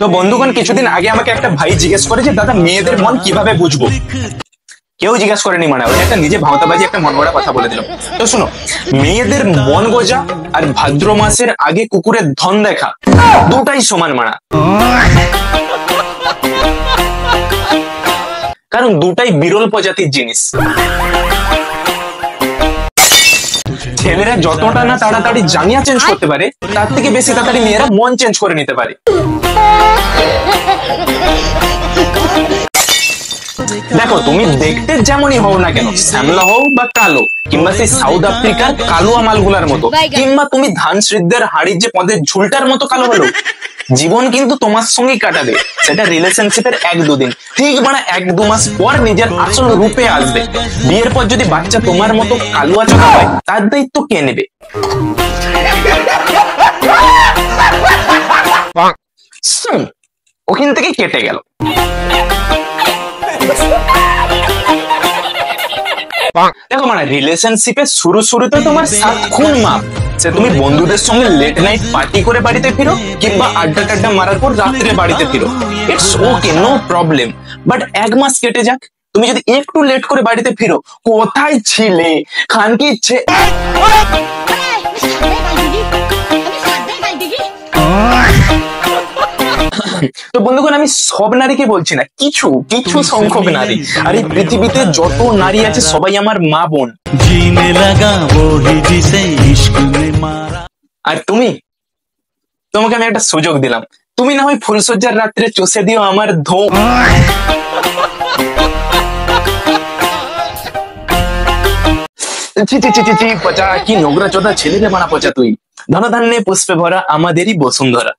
তো বন্ধুগণ, কিছুদিন আগে আমাকে একটা ভাই জিজ্ঞেস করে যে দাদা মেয়েদের মন কিভাবে বুঝবো। কেউ জিজ্ঞেস করেনি, মানে ওই একটা নিজে ভাওতাবাজি একটা মন গড়া কথা বলে দিলাম। তো শুনো, মেয়েদের মন বোঝা আর ভাদ্র মাসের আগে কুকুরের ধন দেখা দুটাই সমান মানা, কারণ দুটাই বিরল প্রজাতির জিনিস। ছেলেরা যতটা না তাড়াতাড়ি জাঙ্গিয়া চেঞ্জ করতে পারে, তার থেকে বেশি তাড়াতাড়ি মেয়েরা মন চেঞ্জ করে নিতে পারে। দেখো, তুমি দেখতে যেমনই হও না কেন, শ্যামলা হও বা কালো, কিংবা সেই সাউথ আফ্রিকার কালো আমালগুলার মতো, কিংবা তুমি ধান সিদ্ধের হাড়ির যে পদের ঝুলটার মতো কালো হলো, জীবন কিন্তু তোমার সঙ্গেই কাটাবে। সেটা রিলেশনশিপের 1-2 দিন, ঠিক মানে 1-2 মাস পর নিজের আসল রূপে আসবে। বিয়ের পর যদি বাচ্চা তোমার মতো কালুয়া চোখা হয়, তার দায়িত্ব কে নেবে? ওখান থেকে কেটে গেল। দেখো, মানে রিলেশনশিপের শুরুতে তোমার 7 খুন মাপ। সে তুমি বন্ধুদের সঙ্গে লেট নাইট পার্টি করে বাড়িতে ফিরো, কিংবা আড্ডা টাড্ডা মারার পর রাত্রে বাড়িতে ফিরো, it's okay, no problem. But 1 মাস কেটে যাক, তুমি যদি একটু লেট করে বাড়িতে ফিরো, কোথায় ছিলে, খান কি ইচ্ছে। তো বন্ধুগণ, আমি সব নারীকে বলছি না, কিছু কিছু সংখ্যক নারী। আর এই পৃথিবীতে যত নারী আছে সবাই আমার মা বোন। আর তোমাকে আমি একটা সুযোগ দিলাম, তুমি না হয় ফুলসজ্জার রাত্রে চষে দিও আমার ধোম। পচা, কি নোংরা চোদা ছেলেরে বানা পচা তুই। ধনধান্যে পুষ্পে ভরা আমাদেরই বসুন্ধরা।